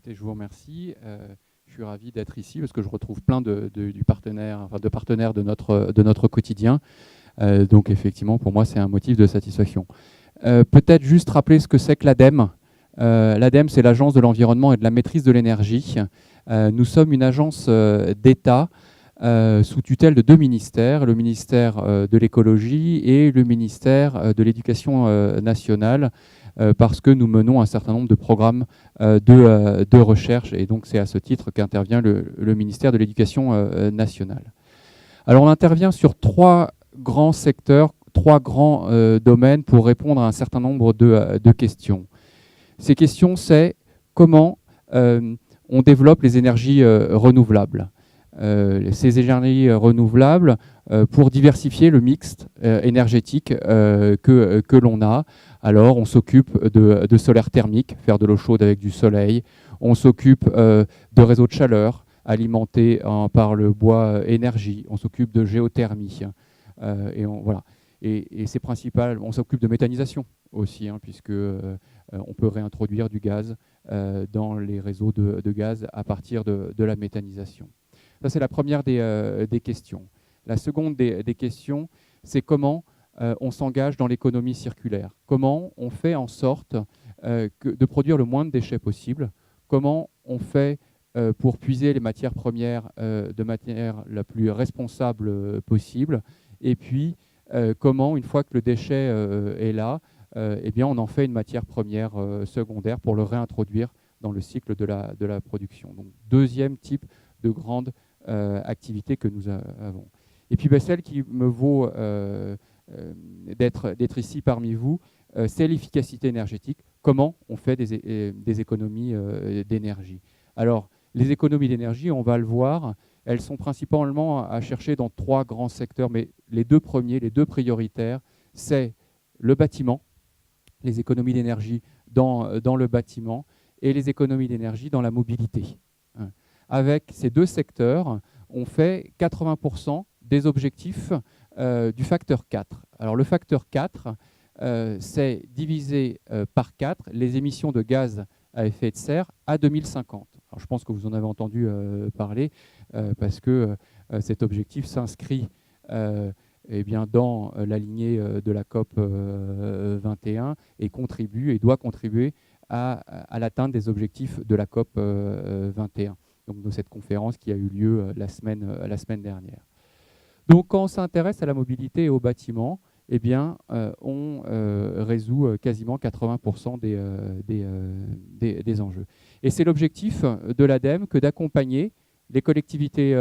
Écoutez, je vous remercie. Je suis ravi d'être ici parce que je retrouve plein de partenaires de notre quotidien. Donc effectivement, pour moi, c'est un motif de satisfaction. Peut-être juste rappeler ce que c'est que l'ADEME. L'ADEME, c'est l'Agence de l'environnement et de la maîtrise de l'énergie. Nous sommes une agence d'État sous tutelle de deux ministères, le ministère de l'écologie et le ministère de l'éducation nationale, parce que nous menons un certain nombre de programmes de recherche, et donc c'est à ce titre qu'intervient le ministère de l'éducation nationale. Alors on intervient sur trois grands secteurs, trois grands domaines pour répondre à un certain nombre de questions. Ces questions, c'est comment on développe les énergies renouvelables. Ces énergies renouvelables pour diversifier le mix énergétique que l'on a. Alors, on s'occupe de solaire thermique, faire de l'eau chaude avec du soleil. On s'occupe de réseaux de chaleur alimentés par le bois énergie. On s'occupe de géothermie. Voilà. Et c'est principal. On s'occupe de méthanisation aussi, puisque on peut réintroduire du gaz dans les réseaux de gaz à partir de la méthanisation. Ça, c'est la première des questions. La seconde des questions, c'est comment on s'engage dans l'économie circulaire. Comment on fait en sorte de produire le moins de déchets possible. Comment on fait pour puiser les matières premières de manière la plus responsable possible. Et puis, comment, une fois que le déchet est là, eh bien, on en fait une matière première secondaire pour le réintroduire dans le cycle de la production. Donc, deuxième type de grande activité que nous avons. Et puis, celle qui me vaut d'être ici parmi vous, c'est l'efficacité énergétique. Comment on fait des économies d'énergie. Alors, les économies d'énergie, on va le voir, elles sont principalement à chercher dans trois grands secteurs, mais les deux premiers, les deux prioritaires, c'est le bâtiment, les économies d'énergie dans le bâtiment, et les économies d'énergie dans la mobilité. Avec ces deux secteurs, on fait 80% des objectifs du facteur 4. Alors le facteur 4, c'est diviser par 4 les émissions de gaz à effet de serre à 2050. Alors, je pense que vous en avez entendu parler parce que cet objectif s'inscrit dans la lignée de la COP 21 et doit contribuer à l'atteinte des objectifs de la COP 21, donc de cette conférence qui a eu lieu la semaine dernière. Donc quand on s'intéresse à la mobilité et au bâtiment, eh bien, on résout quasiment 80% des enjeux. Et c'est l'objectif de l'ADEME que d'accompagner les collectivités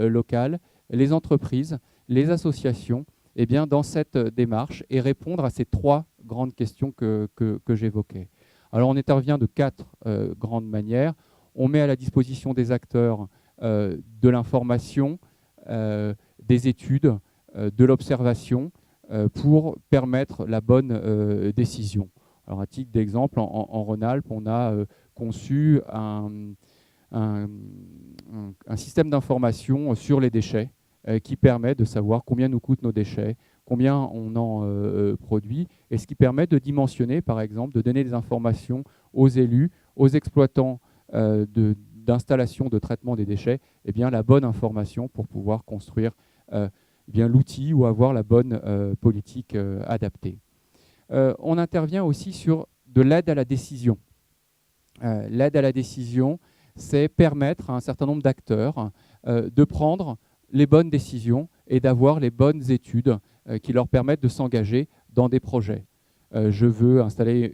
locales, les entreprises, les associations eh bien, dans cette démarche et répondre à ces trois grandes questions que j'évoquais. Alors on intervient de quatre grandes manières. On met à la disposition des acteurs de l'information, des études, de l'observation, pour permettre la bonne décision. Alors à titre d'exemple, en Rhône-Alpes, on a conçu un système d'information sur les déchets qui permet de savoir combien nous coûtent nos déchets, combien on en produit, et ce qui permet de dimensionner, par exemple, de donner des informations aux élus, aux exploitants d'installations de traitement des déchets, eh bien, la bonne information pour pouvoir construire l'outil ou avoir la bonne politique adaptée. On intervient aussi sur de l'aide à la décision. L'aide à la décision, c'est permettre à un certain nombre d'acteurs de prendre les bonnes décisions et d'avoir les bonnes études qui leur permettent de s'engager dans des projets. Je veux installer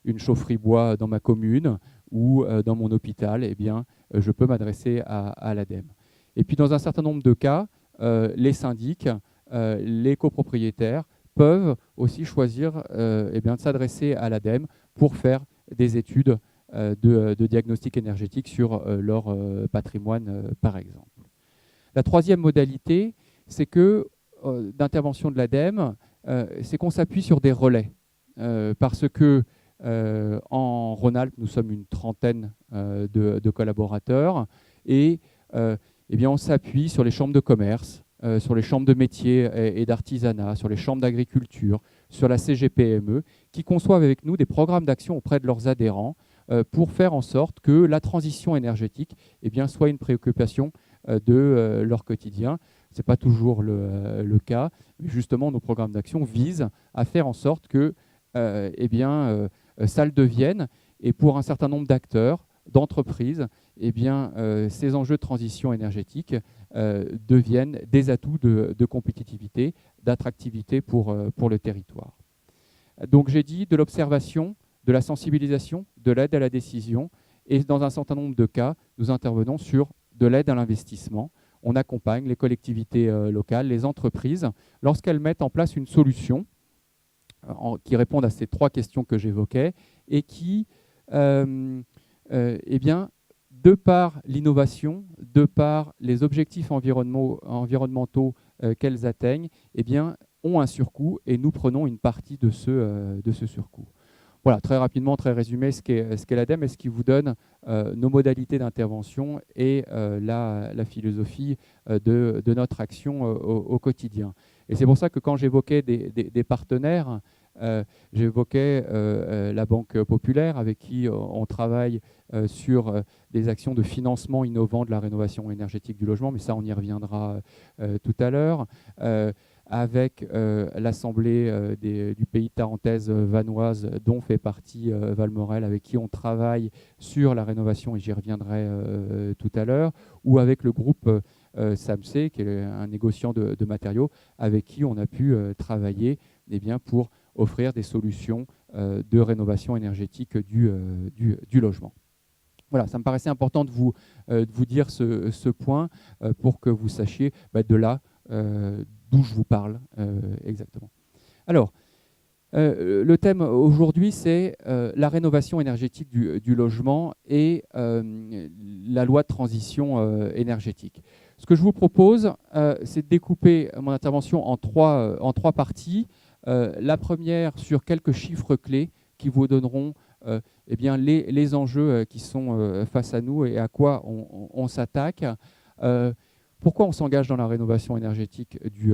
une chaufferie bois dans ma commune ou dans mon hôpital, eh bien, je peux m'adresser à l'ADEME. Et puis dans un certain nombre de cas, les syndics, les copropriétaires peuvent aussi choisir de s'adresser à l'ADEME pour faire des études de diagnostic énergétique sur leur patrimoine, par exemple. La troisième modalité, c'est que d'intervention de l'ADEME, c'est qu'on s'appuie sur des relais. Parce que en Rhône-Alpes, nous sommes une trentaine de collaborateurs et on s'appuie sur les chambres de commerce, sur les chambres de métiers et d'artisanat, sur les chambres d'agriculture, sur la CGPME, qui conçoivent avec nous des programmes d'action auprès de leurs adhérents pour faire en sorte que la transition énergétique soit une préoccupation de leur quotidien. Ce n'est pas toujours le cas, mais justement nos programmes d'action visent à faire en sorte que ça le devienne, et pour un certain nombre d'acteurs, d'entreprises, ces enjeux de transition énergétique deviennent des atouts de compétitivité, d'attractivité pour le territoire. Donc j'ai dit de l'observation, de la sensibilisation, de l'aide à la décision, et dans un certain nombre de cas, nous intervenons sur de l'aide à l'investissement. On accompagne les collectivités locales, les entreprises, lorsqu'elles mettent en place une solution qui répond à ces trois questions que j'évoquais, et qui, de par l'innovation, de par les objectifs environnementaux qu'elles atteignent, ont un surcoût, et nous prenons une partie de ce surcoût. Voilà, très rapidement, très résumé, ce qu'est l'ADEME et ce qui vous donne nos modalités d'intervention et la philosophie de notre action au quotidien. Et c'est pour ça que quand j'évoquais des partenaires, j'évoquais la Banque Populaire, avec qui on travaille sur des actions de financement innovant de la rénovation énergétique du logement, mais ça, on y reviendra tout à l'heure. Avec l'Assemblée du pays de Tarentaise vanoise, dont fait partie Valmorel, avec qui on travaille sur la rénovation, et j'y reviendrai tout à l'heure, ou avec le groupe SAMC, qui est un négociant de matériaux, avec qui on a pu travailler pour offrir des solutions de rénovation énergétique du logement. Voilà, ça me paraissait important de vous dire ce point pour que vous sachiez de là d'où je vous parle exactement. Alors, le thème aujourd'hui, c'est la rénovation énergétique du logement et la loi de transition énergétique. Ce que je vous propose, c'est de découper mon intervention en trois parties. La première sur quelques chiffres clés qui vous donneront les enjeux qui sont face à nous et à quoi on s'attaque. Pourquoi on s'engage dans la rénovation énergétique du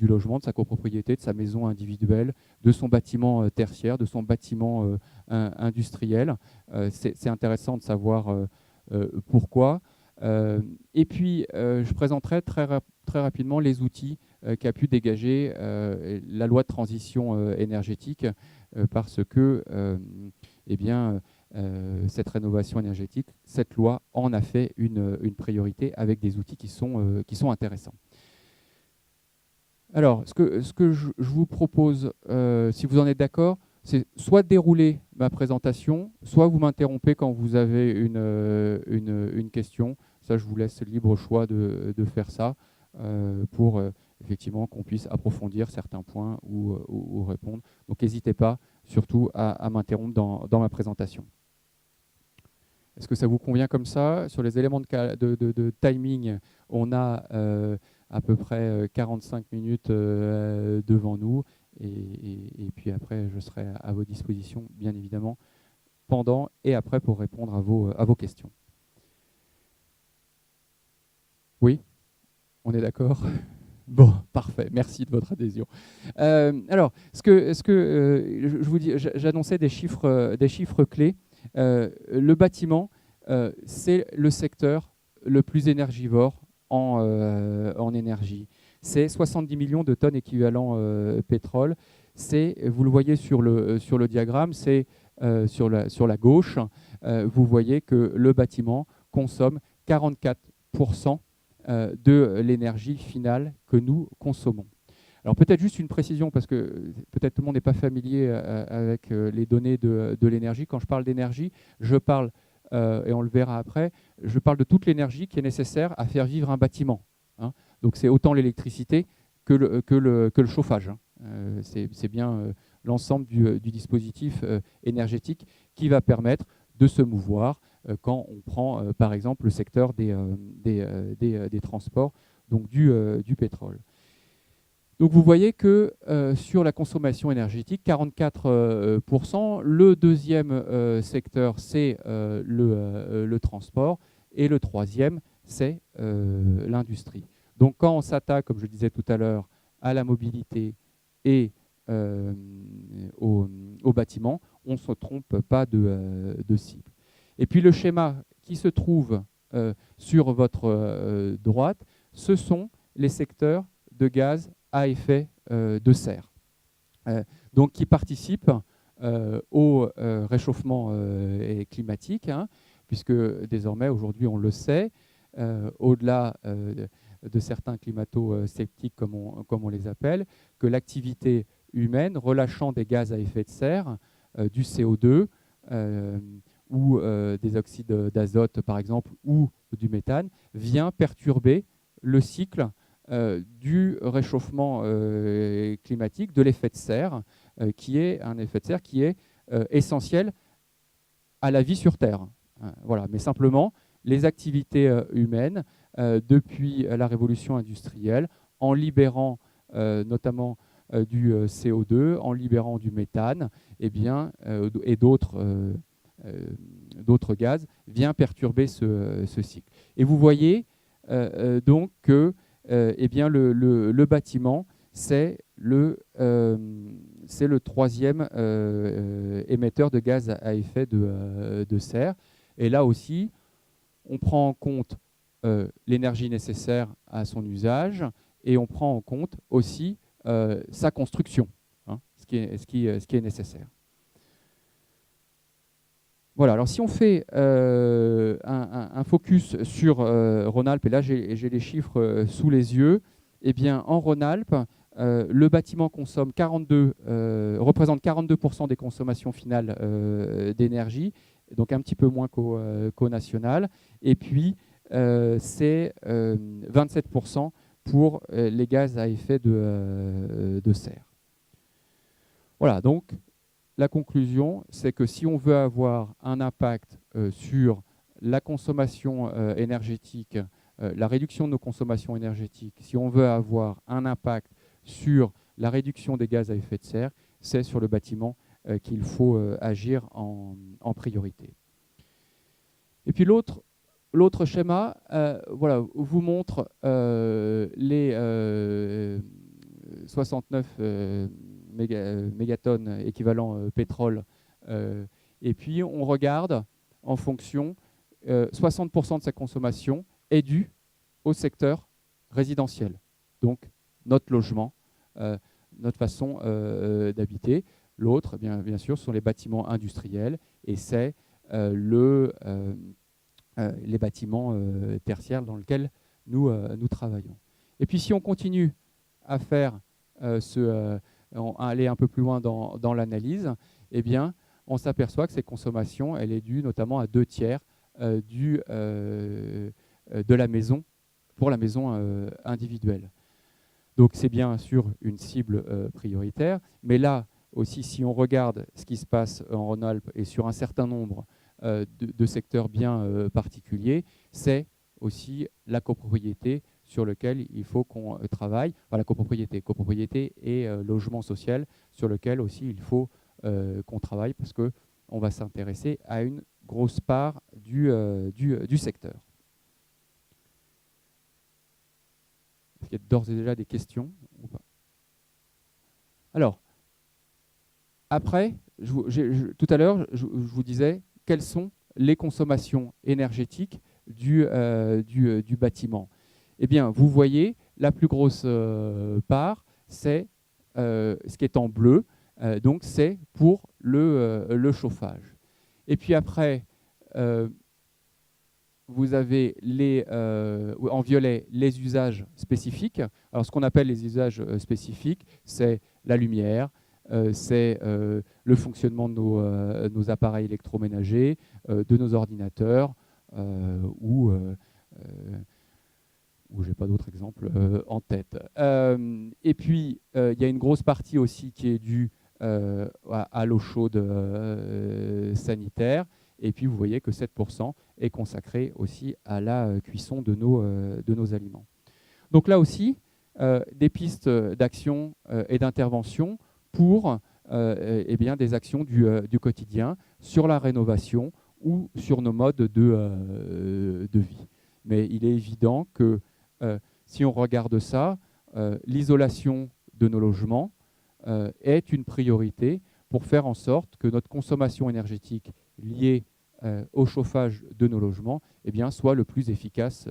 logement, de sa copropriété, de sa maison individuelle, de son bâtiment tertiaire, de son bâtiment industriel. C'est intéressant de savoir pourquoi. Et puis, je présenterai très rapidement les outils qu'a pu dégager la loi de transition énergétique, parce que cette rénovation énergétique, cette loi en a fait une priorité, avec des outils qui sont intéressants. Alors, ce que je vous propose, si vous en êtes d'accord, c'est soit de dérouler ma présentation, soit vous m'interrompez quand vous avez une question. Ça, je vous laisse libre choix de faire ça pour effectivement qu'on puisse approfondir certains points ou répondre. Donc, n'hésitez pas surtout à m'interrompre dans ma présentation. Est-ce que ça vous convient comme ça? Sur les éléments de timing, on a à peu près 45 minutes devant nous. Et puis après, je serai à vos dispositions, bien évidemment, pendant et après pour répondre à vos questions. Oui? On est d'accord? Bon, parfait. Merci de votre adhésion. Alors, je vous dis, j'annonçais des chiffres clés. Le bâtiment, c'est le secteur le plus énergivore en énergie. C'est 70 millions de tonnes équivalent pétrole. Vous le voyez sur le diagramme, c'est sur la gauche, vous voyez que le bâtiment consomme 44% de l'énergie finale que nous consommons. Alors peut-être juste une précision, parce que peut-être tout le monde n'est pas familier avec les données de l'énergie. Quand je parle d'énergie, je parle, et on le verra après, je parle de toute l'énergie qui est nécessaire à faire vivre un bâtiment. Hein. Donc c'est autant l'électricité que le chauffage. Hein. C'est bien l'ensemble du dispositif énergétique qui va permettre de se mouvoir quand on prend par exemple le secteur des transports, donc du pétrole. Donc vous voyez que sur la consommation énergétique, 44%, le deuxième secteur, c'est le transport, et le troisième, c'est l'industrie. Donc quand on s'attaque, comme je disais tout à l'heure, à la mobilité et au bâtiment, on ne se trompe pas de cible. Et puis le schéma qui se trouve sur votre droite, ce sont les secteurs de gaz à effet de serre, donc qui participent au réchauffement climatique, hein, puisque désormais, aujourd'hui, on le sait, au-delà de certains climato-sceptiques, comme on les appelle, que l'activité humaine, relâchant des gaz à effet de serre, du CO2 ou des oxydes d'azote, par exemple, ou du méthane, vient perturber le cycle du réchauffement climatique, de l'effet de serre, qui est un effet de serre qui est essentiel à la vie sur Terre. Voilà. Mais simplement, les activités humaines, depuis la révolution industrielle, en libérant notamment du CO2, en libérant du méthane, et d'autres gaz, vient perturber ce cycle. Et vous voyez donc que le bâtiment, c'est le troisième émetteur de gaz à effet de serre. Et là aussi, on prend en compte l'énergie nécessaire à son usage et on prend en compte aussi sa construction, hein, ce qui est nécessaire. Voilà, alors si on fait un focus sur Rhône-Alpes, et là j'ai les chiffres sous les yeux, eh bien en Rhône-Alpes, le bâtiment représente 42% des consommations finales d'énergie, donc un petit peu moins qu'au national, et puis c'est 27% pour les gaz à effet de serre. Voilà, donc la conclusion, c'est que si on veut avoir un impact sur la consommation énergétique, la réduction de nos consommations énergétiques, si on veut avoir un impact sur la réduction des gaz à effet de serre, c'est sur le bâtiment qu'il faut agir en priorité. Et puis l'autre schéma voilà, vous montre les 69 mégatonnes équivalent pétrole. Et puis on regarde en fonction, 60% de sa consommation est due au secteur résidentiel. Donc notre logement, notre façon d'habiter. L'autre, bien sûr, sont les bâtiments industriels et c'est les bâtiments tertiaires dans lesquels nous travaillons. Et puis si on continue à faire aller un peu plus loin dans l'analyse, eh bien, on s'aperçoit que cette consommation, elle est due notamment à 2/3 de la maison, pour la maison individuelle. Donc c'est bien sûr une cible prioritaire, mais là aussi, si on regarde ce qui se passe en Rhône-Alpes et sur un certain nombre de secteurs bien particuliers, c'est aussi la copropriété sur lequel il faut qu'on travaille, enfin la copropriété et logement social sur lequel aussi il faut qu'on travaille parce qu'on va s'intéresser à une grosse part du secteur. Est-ce qu'il y a d'ores et déjà des questions ou pas? Alors, après, tout à l'heure, je vous disais quelles sont les consommations énergétiques du bâtiment. Eh bien, vous voyez, la plus grosse part, c'est ce qui est en bleu, donc c'est pour le chauffage. Et puis après, vous avez en violet les usages spécifiques. Alors, ce qu'on appelle les usages spécifiques, c'est la lumière, c'est le fonctionnement de nos appareils électroménagers, de nos ordinateurs, ou j'ai pas d'autres exemples en tête. Et puis, il y a une grosse partie aussi qui est due à l'eau chaude sanitaire. Et puis, vous voyez que 7% est consacré aussi à la cuisson de nos aliments. Donc là aussi, des pistes d'action et d'intervention pour des actions du quotidien sur la rénovation ou sur nos modes de vie. Mais il est évident que si on regarde ça, l'isolation de nos logements est une priorité pour faire en sorte que notre consommation énergétique liée au chauffage de nos logements soit le plus efficace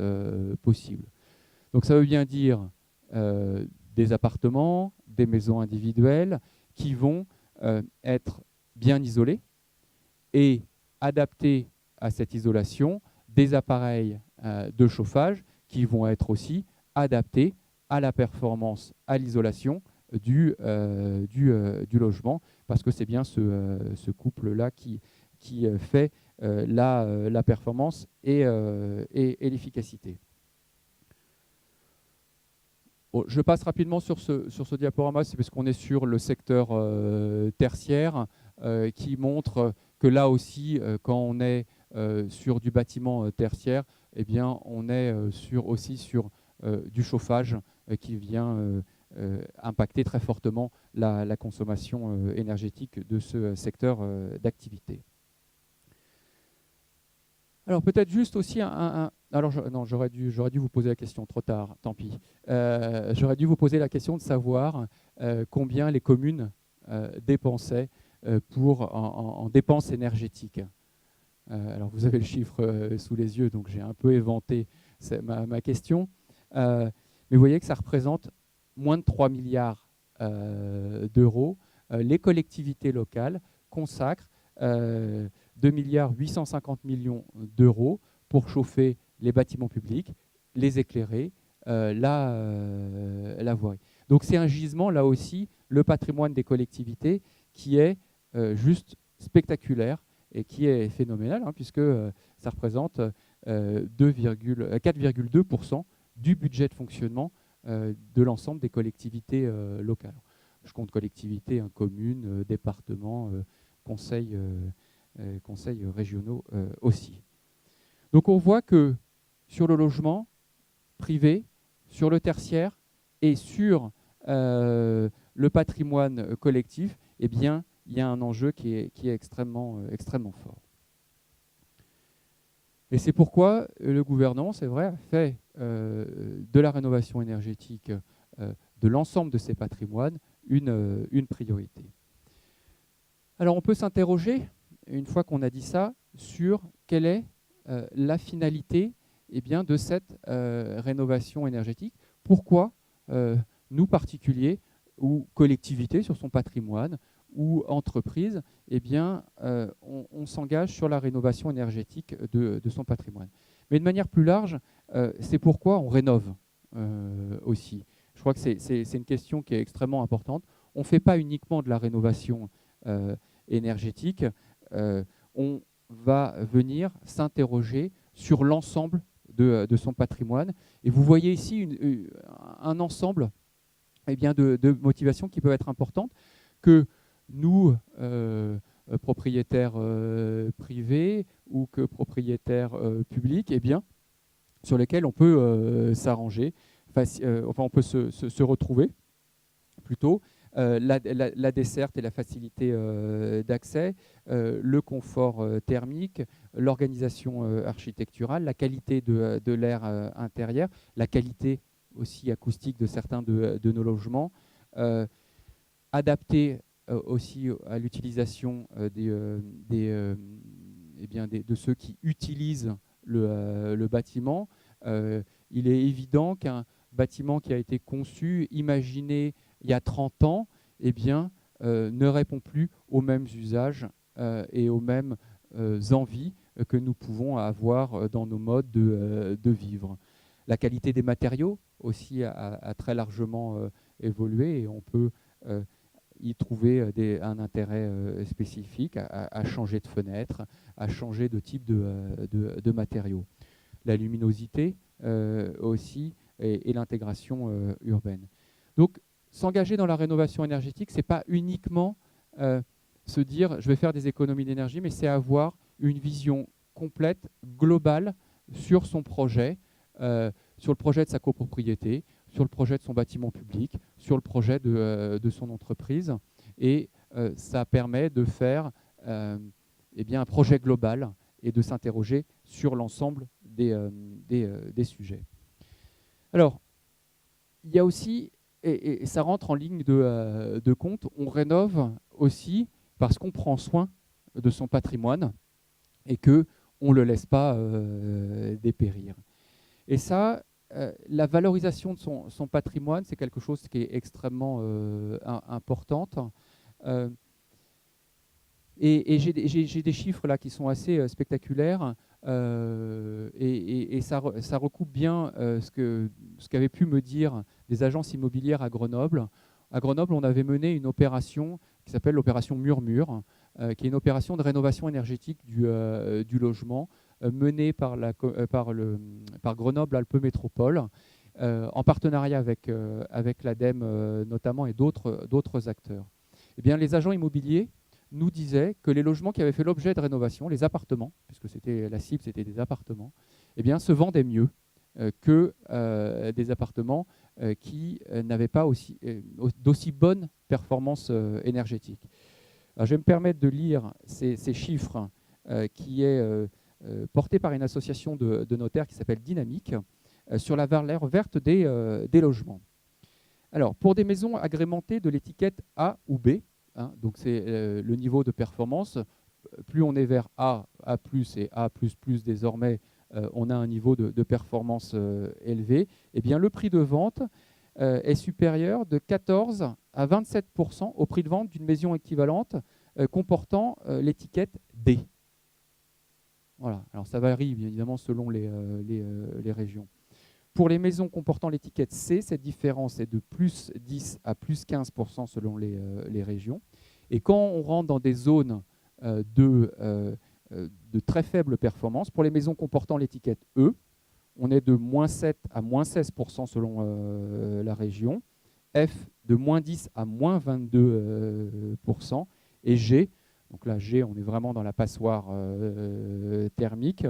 possible. Donc ça veut bien dire des appartements, des maisons individuelles qui vont être bien isolés et adapter à cette isolation des appareils de chauffage qui vont être aussi adaptés à la performance, à l'isolation du logement, parce que c'est bien ce couple-là qui fait la performance et l'efficacité. Bon, je passe rapidement sur ce diaporama, c'est parce qu'on est sur le secteur tertiaire qui montre que là aussi, quand on est sur du bâtiment tertiaire, on est aussi sur du chauffage qui vient impacter très fortement la consommation énergétique de ce secteur d'activité. Alors peut-être juste aussi non, j'aurais dû vous poser la question, trop tard, tant pis. J'aurais dû vous poser la question de savoir combien les communes dépensaient en dépenses énergétiques. Alors vous avez le chiffre sous les yeux, donc j'ai un peu éventé ma question. Mais vous voyez que ça représente moins de 3 milliards d'euros. Les collectivités locales consacrent 2,850 milliards d'euros pour chauffer les bâtiments publics, les éclairer, la voirie. Donc c'est un gisement, là aussi, le patrimoine des collectivités qui est juste spectaculaire et qui est phénoménal, puisque ça représente 4,2% du budget de fonctionnement de l'ensemble des collectivités locales. Je compte collectivités, communes, départements, conseils régionaux aussi. Donc on voit que sur le logement privé, sur le tertiaire et sur le patrimoine collectif, il y a un enjeu qui est extrêmement fort. Et c'est pourquoi le gouvernement, c'est vrai, a fait de la rénovation énergétique de l'ensemble de ces patrimoines une priorité. Alors on peut s'interroger, une fois qu'on a dit ça, sur quelle est la finalité de cette rénovation énergétique. Pourquoi nous, particuliers ou collectivités sur son patrimoine ou entreprises, on s'engage sur la rénovation énergétique de son patrimoine. Mais de manière plus large, c'est pourquoi on rénove aussi. Je crois que c'est une question qui est extrêmement importante. On ne fait pas uniquement de la rénovation énergétique, on va venir s'interroger sur l'ensemble de son patrimoine. Et vous voyez ici un ensemble de motivations qui peuvent être importantes, que nous, propriétaires privés ou que propriétaires publics, sur lesquels on peut s'arranger, on peut se retrouver plutôt. La desserte et la facilité d'accès, le confort thermique, l'organisation architecturale, la qualité de l'air intérieur, la qualité aussi acoustique de certains de nos logements, adapté aussi à l'utilisation de ceux qui utilisent le bâtiment. Il est évident qu'un bâtiment qui a été conçu, imaginé il y a 30 ans, ne répond plus aux mêmes usages et aux mêmes envies que nous pouvons avoir dans nos modes de vivre. La qualité des matériaux aussi a très largement évolué et on peut y trouver un intérêt spécifique à changer de fenêtre, à changer de type de matériaux. La luminosité aussi et l'intégration urbaine. Donc, s'engager dans la rénovation énergétique, ce n'est pas uniquement se dire je vais faire des économies d'énergie, mais c'est avoir une vision complète, globale sur son projet, sur le projet de sa copropriété, sur le projet de son bâtiment public, sur le projet de son entreprise. Et ça permet de faire un projet global et de s'interroger sur l'ensemble des sujets. Alors, il y a aussi, et ça rentre en ligne de compte, on rénove aussi parce qu'on prend soin de son patrimoine et qu'on ne le laisse pas dépérir. Et ça, la valorisation de son patrimoine, c'est quelque chose qui est extrêmement importante. Et j'ai des chiffres là qui sont assez spectaculaires et ça recoupe bien ce qu'avaient pu me dire des agences immobilières à Grenoble. À Grenoble, on avait mené une opération qui s'appelle l'opération Murmure, qui est une opération de rénovation énergétique du logement menée par Grenoble Alpes Métropole, en partenariat avec l'ADEME notamment et d'autres acteurs. Eh bien, les agents immobiliers nous disaient que les logements qui avaient fait l'objet de rénovation, les appartements, puisque c'était la cible, c'était des appartements, eh bien, se vendaient mieux que des appartements qui n'avaient pas d'aussi bonnes performances énergétiques. Alors, je vais me permettre de lire ces chiffres qui est porté par une association de notaires qui s'appelle Dynamique sur la valeur verte des logements. Alors, pour des maisons agrémentées de l'étiquette A ou B, hein, donc c'est le niveau de performance, plus on est vers A, A+, et A++ désormais, on a un niveau de performance élevé, eh bien le prix de vente est supérieur de 14 à 27% au prix de vente d'une maison équivalente comportant l'étiquette D. Voilà. Alors ça varie bien évidemment selon les régions. Pour les maisons comportant l'étiquette C, cette différence est de plus 10 à plus 15% selon les régions. Et quand on rentre dans des zones de très faible performance, pour les maisons comportant l'étiquette E, on est de moins 7 à moins 16% selon la région, F de moins 10 à moins 22%, et G, donc là G, on est vraiment dans la passoire thermique,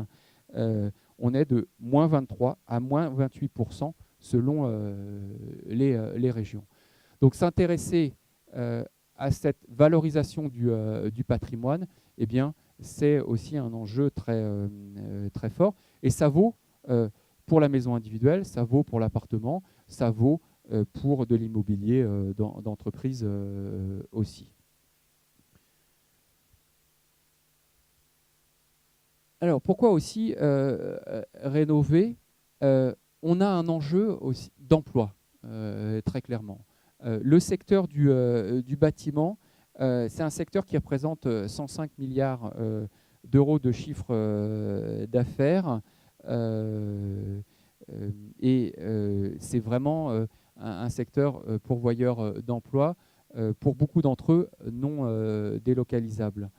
on est de moins 23 à moins 28% selon les régions. Donc s'intéresser à cette valorisation du patrimoine, eh bien, c'est aussi un enjeu très fort. Et ça vaut pour la maison individuelle, ça vaut pour l'appartement, ça vaut pour de l'immobilier d'entreprise aussi. Alors, pourquoi aussi rénover on a un enjeu aussi d'emploi, très clairement. Le secteur du bâtiment, c'est un secteur qui représente 105 milliards d'euros de chiffre d'affaires. Et c'est vraiment un secteur pourvoyeur d'emploi, pour beaucoup d'entre eux non délocalisables.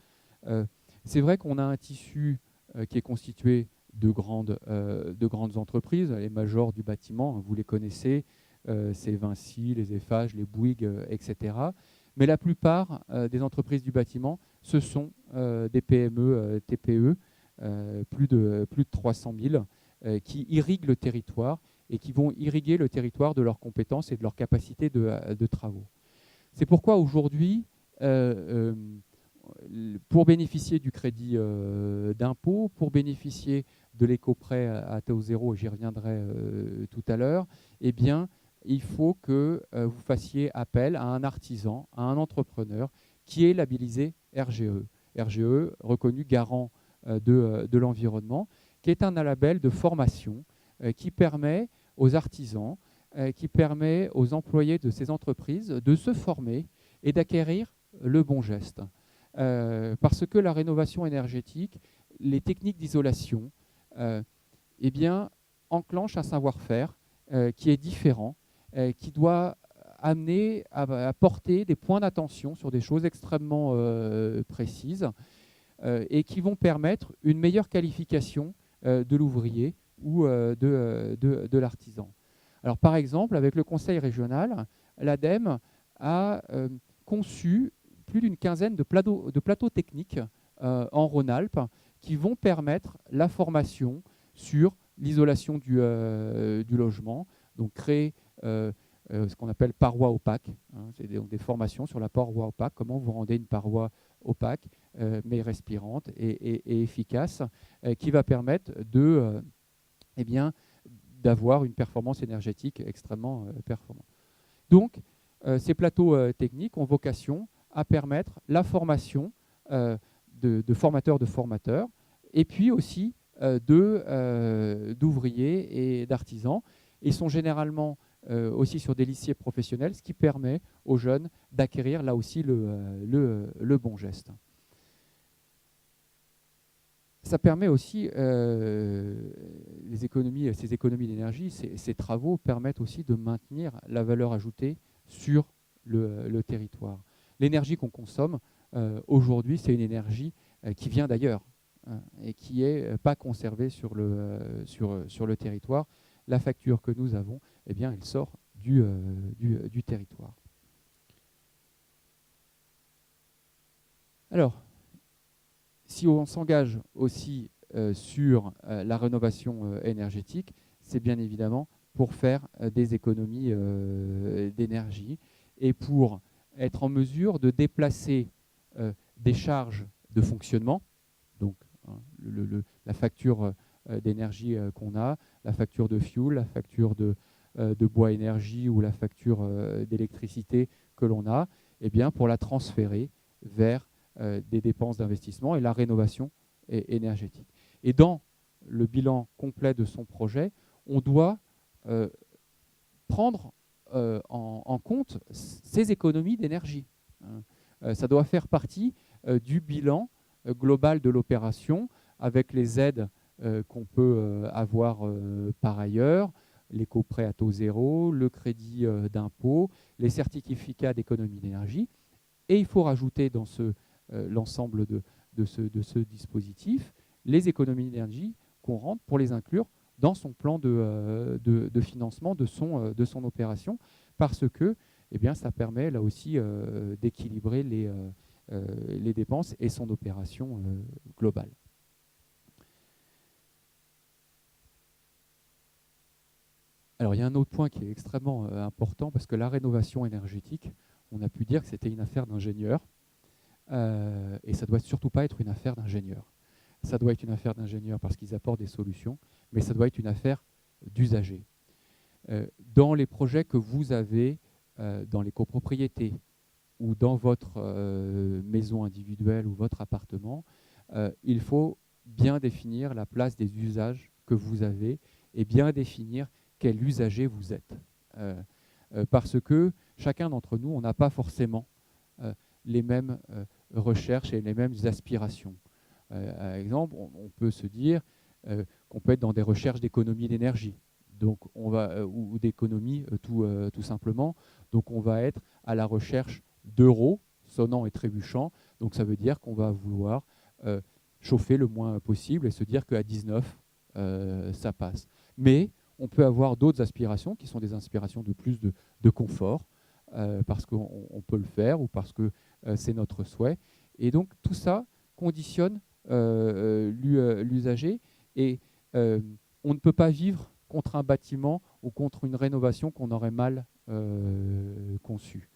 C'est vrai qu'on a un tissu qui est constitué de grandes entreprises, les majors du bâtiment, vous les connaissez, c'est Vinci, les Eiffage, les Bouygues, etc. Mais la plupart des entreprises du bâtiment, ce sont des PME, TPE, plus de 300 000, qui irriguent le territoire et qui vont irriguer le territoire de leurs compétences et de leurs capacités de travaux. C'est pourquoi aujourd'hui, pour bénéficier du crédit d'impôt, pour bénéficier de l'éco-prêt à taux zéro, et j'y reviendrai tout à l'heure, eh bien, il faut que vous fassiez appel à un artisan, à un entrepreneur qui est labellisé RGE. RGE, reconnu garant de l'environnement, qui est un label de formation qui permet aux artisans, qui permet aux employés de ces entreprises de se former et d'acquérir le bon geste. Parce que la rénovation énergétique, les techniques d'isolation, eh bien, enclenchent un savoir-faire qui est différent, qui doit amener à porter des points d'attention sur des choses extrêmement précises et qui vont permettre une meilleure qualification de l'ouvrier ou de l'artisan. Alors, par exemple, avec le Conseil régional, l'ADEME a conçu plus d'une quinzaine de plateaux techniques en Rhône-Alpes qui vont permettre la formation sur l'isolation du logement, donc créer ce qu'on appelle parois opaques. Hein, c'est des formations sur la paroi opaque, comment vous rendez une paroi opaque, mais respirante et efficace, qui va permettre eh bien, d'avoir une performance énergétique extrêmement performante. Donc, ces plateaux techniques ont vocation à permettre la formation de formateurs et puis aussi d'ouvriers et d'artisans. Ils sont généralement aussi sur des lycées professionnels, ce qui permet aux jeunes d'acquérir là aussi le bon geste. Ça permet aussi, ces économies d'énergie, ces travaux permettent aussi de maintenir la valeur ajoutée sur le territoire. L'énergie qu'on consomme aujourd'hui, c'est une énergie qui vient d'ailleurs, hein, et qui n'est pas conservée sur le territoire. La facture que nous avons, eh bien, elle sort du territoire. Alors, si on s'engage aussi sur la rénovation énergétique, c'est bien évidemment pour faire des économies d'énergie et pour être en mesure de déplacer des charges de fonctionnement, donc hein, la facture d'énergie qu'on a, la facture de fuel, la facture de bois énergie ou la facture d'électricité que l'on a, eh bien, pour la transférer vers des dépenses d'investissement et la rénovation énergétique. Et dans le bilan complet de son projet, on doit prendre en compte ces économies d'énergie. Ça doit faire partie du bilan global de l'opération avec les aides qu'on peut avoir par ailleurs, l'éco-prêt à taux zéro, le crédit d'impôt, les certificats d'économie d'énergie. Et il faut rajouter dans l'ensemble de ce dispositif les économies d'énergie qu'on rentre pour les inclure dans son plan de financement de son opération, parce que eh bien, ça permet là aussi d'équilibrer les dépenses et son opération globale. Alors il y a un autre point qui est extrêmement important, parce que la rénovation énergétique, on a pu dire que c'était une affaire d'ingénieur, et ça ne doit surtout pas être une affaire d'ingénieur. Ça doit être une affaire d'ingénieurs parce qu'ils apportent des solutions, mais ça doit être une affaire d'usagers. Dans les projets que vous avez dans les copropriétés ou dans votre maison individuelle ou votre appartement, il faut bien définir la place des usages que vous avez et bien définir quel usager vous êtes. Parce que chacun d'entre nous, on n'a pas forcément les mêmes recherches et les mêmes aspirations. Par exemple, on peut se dire qu'on peut être dans des recherches d'économie d'énergie, donc on va, ou d'économie tout simplement. Donc on va être à la recherche d'euros sonnants et trébuchants. Donc ça veut dire qu'on va vouloir chauffer le moins possible et se dire qu'à 19, ça passe. Mais on peut avoir d'autres aspirations qui sont des aspirations de plus de confort, parce qu'on peut le faire ou parce que c'est notre souhait. Et donc tout ça conditionne l'usager, et on ne peut pas vivre contre un bâtiment ou contre une rénovation qu'on aurait mal conçue.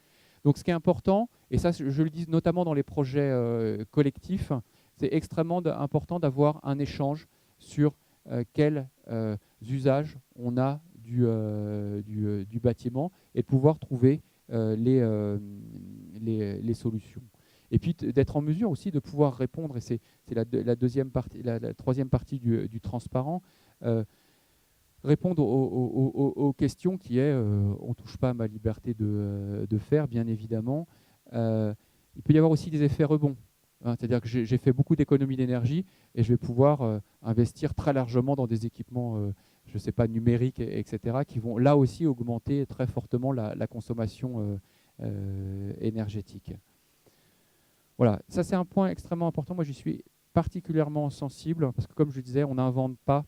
Donc ce qui est important, et ça je le dis notamment dans les projets collectifs, c'est extrêmement important d'avoir un échange sur quels usages on a du bâtiment et de pouvoir trouver les solutions. Et puis d'être en mesure aussi de pouvoir répondre, et c'est la troisième partie du transparent, répondre aux questions qui est on ne touche pas à ma liberté de faire, bien évidemment. Il peut y avoir aussi des effets rebonds. Hein, c'est-à-dire que j'ai fait beaucoup d'économies d'énergie et je vais pouvoir investir très largement dans des équipements, je ne sais pas, numériques, etc., qui vont là aussi augmenter très fortement la consommation énergétique. Voilà, ça c'est un point extrêmement important. Moi, j'y suis particulièrement sensible parce que, comme je le disais, on n'invente pas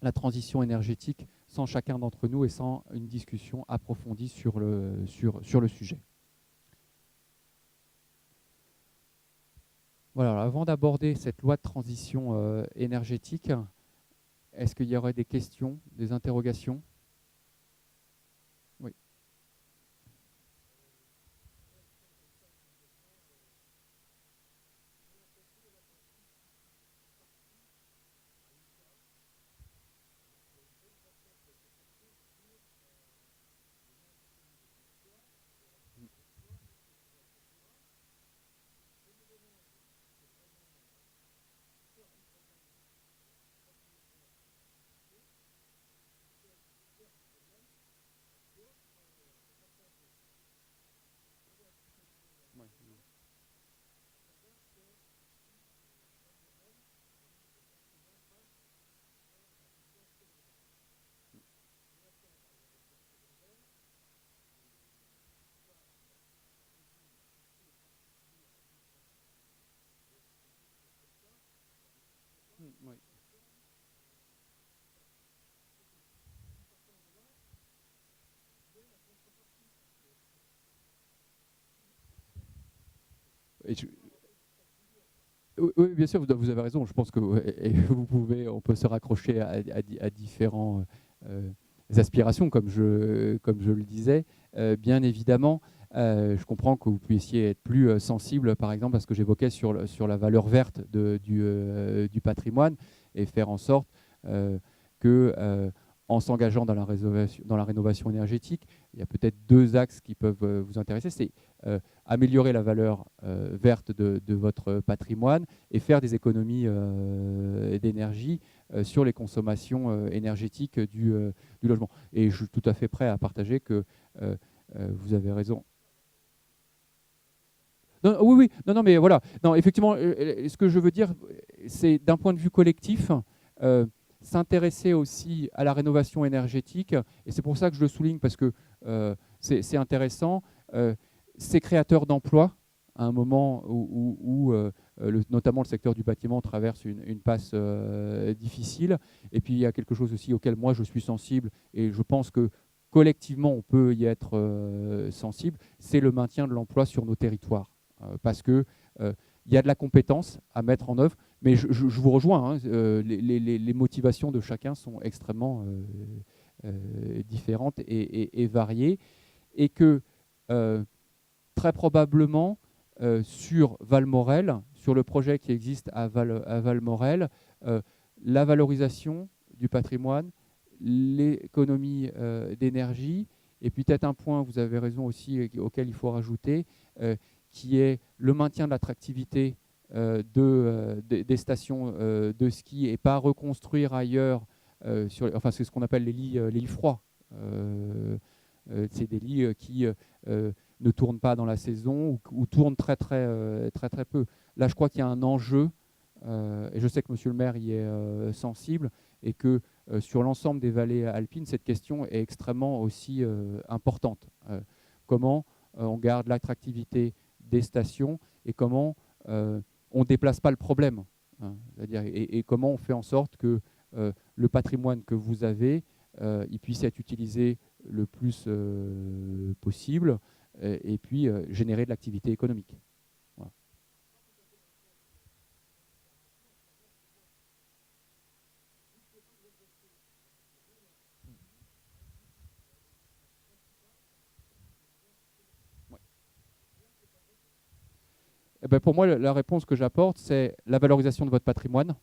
la transition énergétique sans chacun d'entre nous et sans une discussion approfondie sur le sujet. Voilà, alors avant d'aborder cette loi de transition énergétique, est-ce qu'il y aurait des questions, des interrogations ? Oui. Et oui, oui, bien sûr, vous avez raison. Je pense que on peut se raccrocher à différents aspirations, comme je le disais. Bien évidemment, je comprends que vous puissiez être plus sensible, par exemple, à ce que j'évoquais sur la valeur verte du patrimoine et faire en sorte que, en s'engageant dans la rénovation énergétique, il y a peut-être deux axes qui peuvent vous intéresser. C'est améliorer la valeur verte de votre patrimoine et faire des économies d'énergie sur les consommations énergétiques du logement. Et je suis tout à fait prêt à partager que vous avez raison. Non, oui, oui, non, non, mais voilà. Non, effectivement, ce que je veux dire, c'est d'un point de vue collectif, euh, s'intéresser aussi à la rénovation énergétique. Et c'est pour ça que je le souligne, parce que c'est intéressant. Euh, c'est créateur d'emplois à un moment où notamment le secteur du bâtiment traverse une passe difficile. Et puis il y a quelque chose aussi auquel moi je suis sensible, et je pense que collectivement on peut y être sensible, c'est le maintien de l'emploi sur nos territoires. Parce que il y a de la compétence à mettre en œuvre, mais je vous rejoins, hein, les motivations de chacun sont extrêmement différentes et variées, et que très probablement sur Valmorel, sur le projet qui existe à Valmorel, la valorisation du patrimoine, l'économie d'énergie, et puis peut-être un point, vous avez raison aussi, auquel il faut rajouter, qui est le maintien de l'attractivité des stations de ski, et pas reconstruire ailleurs, enfin c'est ce qu'on appelle les lits froids. C'est des lits qui ne tournent pas dans la saison, ou tournent très peu. Là, je crois qu'il y a un enjeu, et je sais que Monsieur le maire y est sensible, et que sur l'ensemble des vallées alpines, cette question est extrêmement aussi importante. Comment on garde l'attractivité des stations, et comment on ne déplace pas le problème, hein, c'est-à-dire, et comment on fait en sorte que le patrimoine que vous avez, il puisse être utilisé le plus possible, et puis générer de l'activité économique. Voilà. Ouais. Eh ben, pour moi, la réponse que j'apporte, c'est la valorisation de votre patrimoine,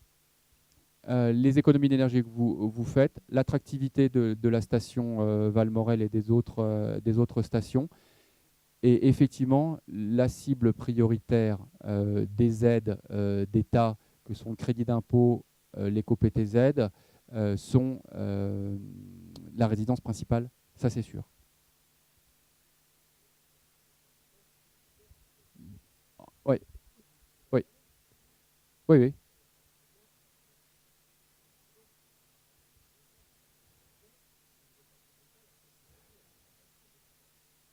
les économies d'énergie que vous faites, l'attractivité de la station Valmorel et des autres stations, et effectivement la cible prioritaire des aides d'État, que sont le crédit d'impôt, l'éco-PTZ, sont la résidence principale, ça c'est sûr. Oui, oui, oui, oui.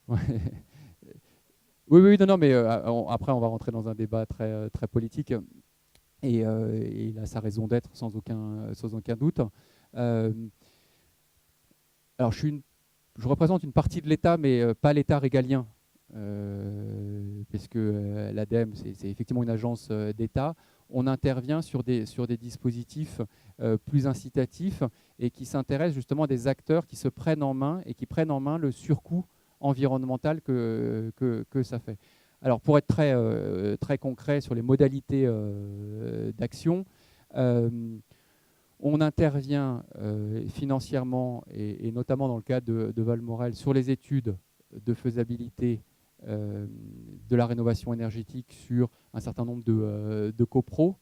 Ouais. Oui, oui, non, non, mais après, on va rentrer dans un débat très politique, et il a sa raison d'être sans aucun doute. Euh, alors, je représente une partie de l'État, mais pas l'État régalien, puisque l'ADEME, c'est effectivement une agence d'État. On intervient sur des dispositifs plus incitatifs, et qui s'intéressent justement à des acteurs qui se prennent en main, et qui prennent en main le surcoût environnemental que ça fait. Alors, pour être très concret sur les modalités d'action, euh, on intervient financièrement, et notamment dans le cadre de Valmorel, sur les études de faisabilité de la rénovation énergétique sur un certain nombre de copros.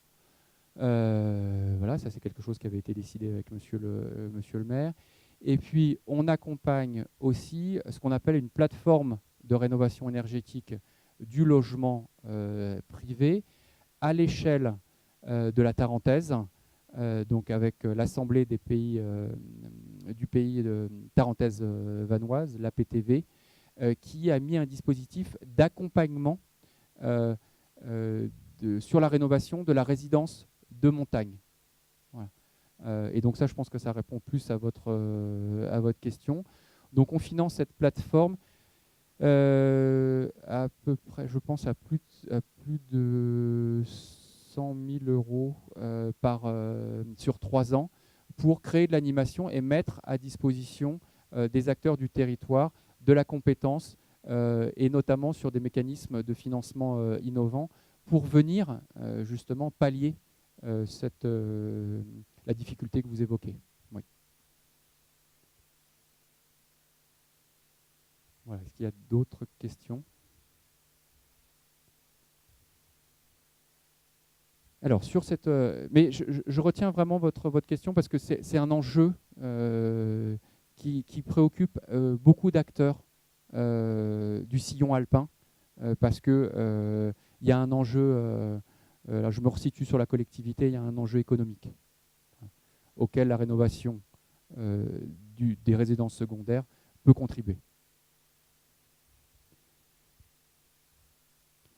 Voilà, ça c'est quelque chose qui avait été décidé avec monsieur le maire. Et puis on accompagne aussi ce qu'on appelle une plateforme de rénovation énergétique du logement privé à l'échelle de la Tarentaise, donc avec l'Assemblée des pays du pays de Tarentaise vanoise, l'APTV, qui a mis un dispositif d'accompagnement euh, sur la rénovation de la résidence de montagne. Voilà. Et donc ça, je pense que ça répond plus à votre question. Donc on finance cette plateforme À peu près, je pense à plus de 100 000 euros sur 3 ans pour créer de l'animation et mettre à disposition des acteurs du territoire de la compétence et notamment sur des mécanismes de financement innovants pour venir justement pallier la difficulté que vous évoquez. Oui. Voilà. Est-ce qu'il y a d'autres questions? Alors, sur cette, mais je retiens vraiment votre question parce que c'est un enjeu qui préoccupe beaucoup d'acteurs du sillon alpin parce que il y a un enjeu, là je me resitue sur la collectivité, il y a un enjeu économique auquel la rénovation des résidences secondaires peut contribuer.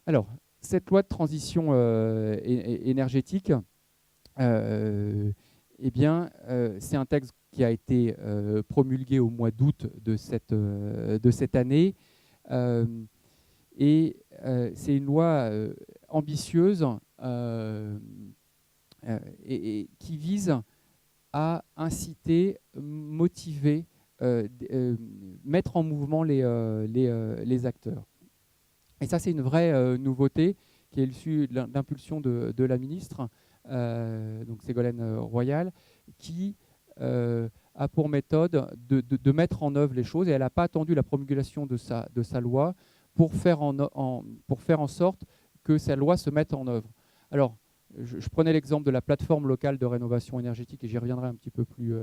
Alors, cette loi de transition énergétique, eh bien, c'est un texte qui a été promulgué au mois d'août de cette année. Et c'est une loi ambitieuse et qui vise à inciter, motiver, mettre en mouvement les acteurs. Et ça, c'est une vraie nouveauté qui est issue de l'impulsion de la ministre, donc Ségolène Royal, qui a pour méthode de mettre en œuvre les choses. Et elle n'a pas attendu la promulgation de sa loi pour faire en sorte que sa loi se mette en œuvre. Alors, je prenais l'exemple de la plateforme locale de rénovation énergétique, et j'y reviendrai un petit peu plus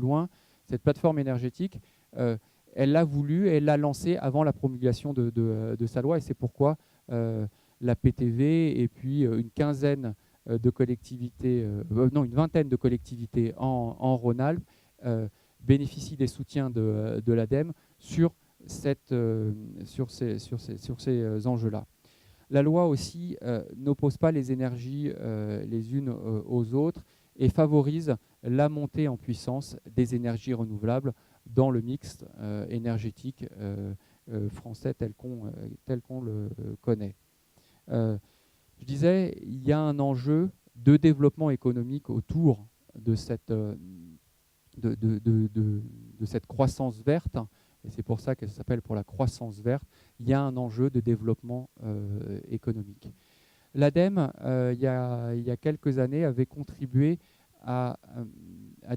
loin. Cette plateforme énergétique, elle l'a voulu et elle l'a lancée avant la promulgation de sa loi, et c'est pourquoi la PTV et puis une vingtaine de collectivités en Rhône-Alpes bénéficient des soutiens de l'ADEME sur ces enjeux-là. La loi aussi n'oppose pas les énergies les unes aux autres et favorise la montée en puissance des énergies renouvelables dans le mix énergétique français tel qu'on le connaît. Je disais, il y a un enjeu de développement économique autour de cette croissance verte, et c'est pour ça qu'elle s'appelle pour la croissance verte. Il y a un enjeu de développement économique. L'ADEME, il y a quelques années, avait contribué à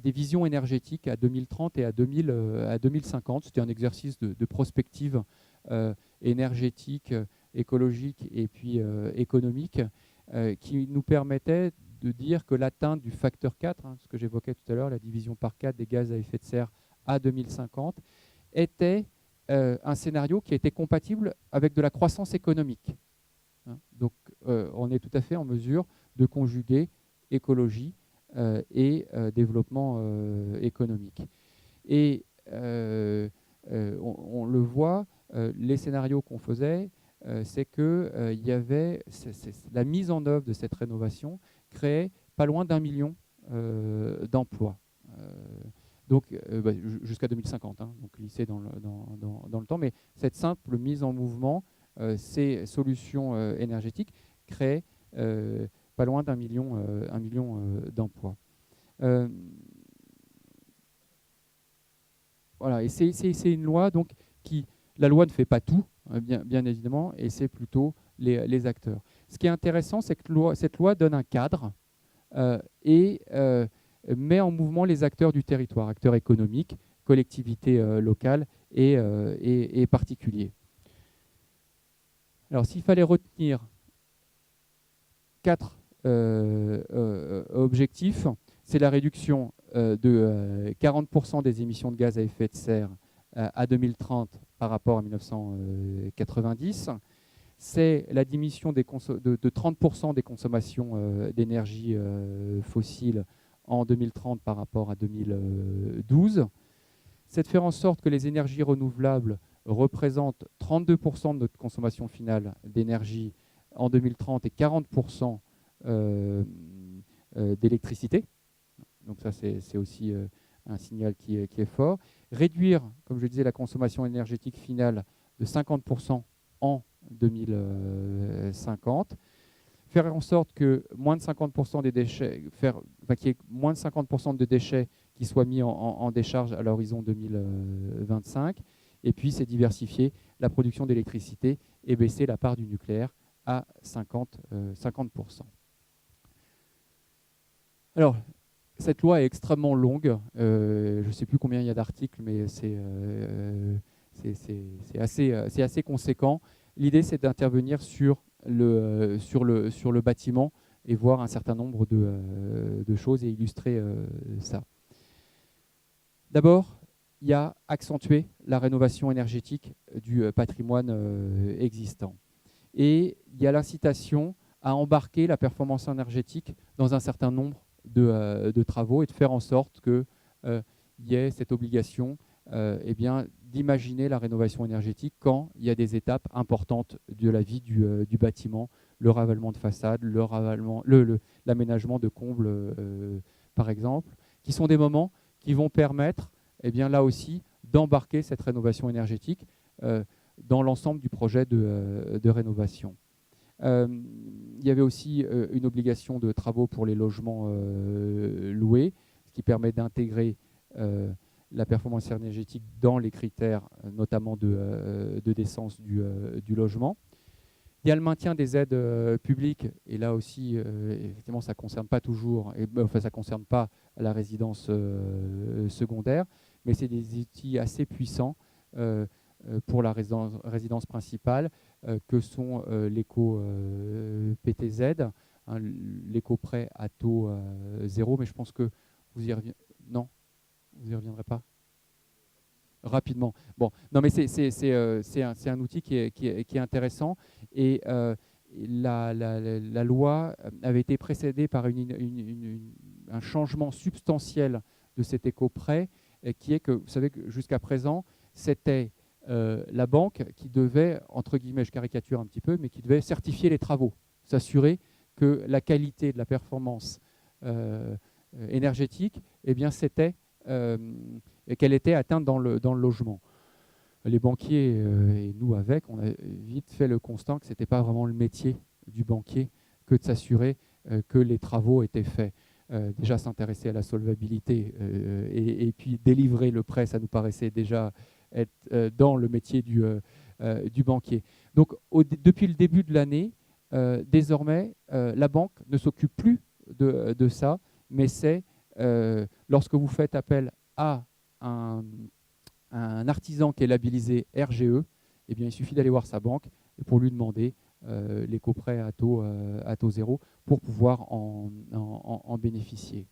des visions énergétiques à 2030 et à 2050. C'était un exercice de prospective énergétique, écologique et puis économique qui nous permettait de dire que l'atteinte du facteur 4, ce que j'évoquais tout à l'heure, la division par 4 des gaz à effet de serre à 2050, était un scénario qui était compatible avec de la croissance économique. Donc on est tout à fait en mesure de conjuguer écologie et développement économique. Et on le voit, les scénarios qu'on faisait, c'est qu'il y avait la mise en œuvre de cette rénovation créait pas loin d'1 million d'emplois. Donc jusqu'à 2050, donc lycée dans le temps, mais cette simple mise en mouvement, ces solutions énergétiques créent pas loin d'1 million d'emplois. Voilà, et c'est une loi donc la loi ne fait pas tout, bien évidemment, et c'est plutôt les acteurs. Ce qui est intéressant, c'est que cette loi donne un cadre et met en mouvement les acteurs du territoire, acteurs économiques, collectivités locales et particuliers. Alors, s'il fallait retenir 4 objectifs, c'est la réduction de 40% des émissions de gaz à effet de serre à 2030 par rapport à 1990. C'est la diminution de 30% des consommations d'énergie fossile en 2030 par rapport à 2012. C'est de faire en sorte que les énergies renouvelables représentent 32% de notre consommation finale d'énergie en 2030 et 40% d'électricité. Donc ça, c'est aussi un signal qui est fort. Réduire, comme je disais, la consommation énergétique finale de 50% en 2050. Faire en sorte que moins de 50% des déchets, qu'il y ait moins de 50% de déchets qui soient mis en décharge à l'horizon 2025. Et puis, c'est diversifier la production d'électricité et baisser la part du nucléaire à 50%. Alors, cette loi est extrêmement longue. Je ne sais plus combien il y a d'articles, mais c'est assez conséquent. L'idée, c'est d'intervenir sur le bâtiment et voir un certain nombre de choses et illustrer ça. D'abord, il y a accentuer la rénovation énergétique du patrimoine existant. Et il y a l'incitation à embarquer la performance énergétique dans un certain nombre de travaux et de faire en sorte qu'il y ait cette obligation d'imaginer la rénovation énergétique quand il y a des étapes importantes de la vie du bâtiment, le ravalement de façade, l'aménagement de combles, par exemple, qui sont des moments qui vont permettre, là aussi, d'embarquer cette rénovation énergétique dans l'ensemble du projet de rénovation. Il y avait aussi une obligation de travaux pour les logements loués, ce qui permet d'intégrer la performance énergétique dans les critères, notamment de décence du logement. Il y a le maintien des aides publiques, et là aussi, effectivement, ça ne concerne pas toujours, ça ne concerne pas la résidence secondaire, mais c'est des outils assez puissants pour la résidence principale, que sont l'éco-PTZ, l'éco-prêt à taux zéro, mais je pense que vous y reviendrez. Non, vous n'y reviendrez pas rapidement. Bon, non, mais c'est un outil qui est intéressant, et la loi avait été précédée par un changement substantiel de cet éco-prêt, qui est que, vous savez que jusqu'à présent, c'était la banque qui devait, entre guillemets, je caricature un petit peu, mais qui devait certifier les travaux, s'assurer que la qualité de la performance énergétique, c'était qu'elle était atteinte dans le logement. Les banquiers, et nous avec, on a vite fait le constat que ce n'était pas vraiment le métier du banquier que de s'assurer que les travaux étaient faits. Déjà s'intéresser à la solvabilité et puis délivrer le prêt, ça nous paraissait déjà être dans le métier du banquier. Donc depuis le début de l'année, désormais, la banque ne s'occupe plus de ça, mais c'est lorsque vous faites appel à un artisan qui est labellisé RGE, il suffit d'aller voir sa banque pour lui demander l'éco-prêt à taux zéro pour pouvoir en bénéficier.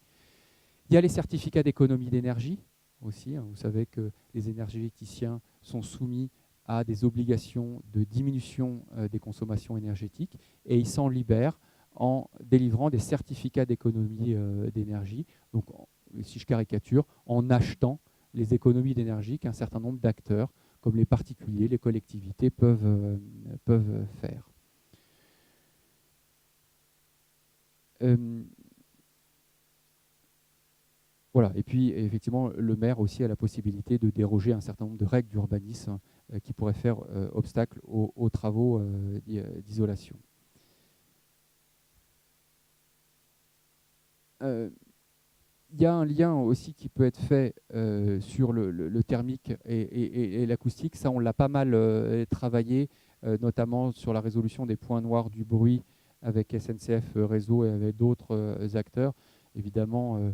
Il y a les certificats d'économie d'énergie aussi. Vous savez que les énergéticiens sont soumis à des obligations de diminution des consommations énergétiques, et ils s'en libèrent en délivrant des certificats d'économie d'énergie. Donc, si je caricature, en achetant les économies d'énergie qu'un certain nombre d'acteurs, comme les particuliers, les collectivités, peuvent faire. Voilà. Et puis, effectivement, le maire aussi a la possibilité de déroger à un certain nombre de règles d'urbanisme qui pourraient faire obstacle aux travaux d'isolation. Il y a un lien aussi qui peut être fait sur le thermique et l'acoustique. Ça, on l'a pas mal travaillé, notamment sur la résolution des points noirs du bruit avec SNCF Réseau et avec d'autres acteurs. Évidemment,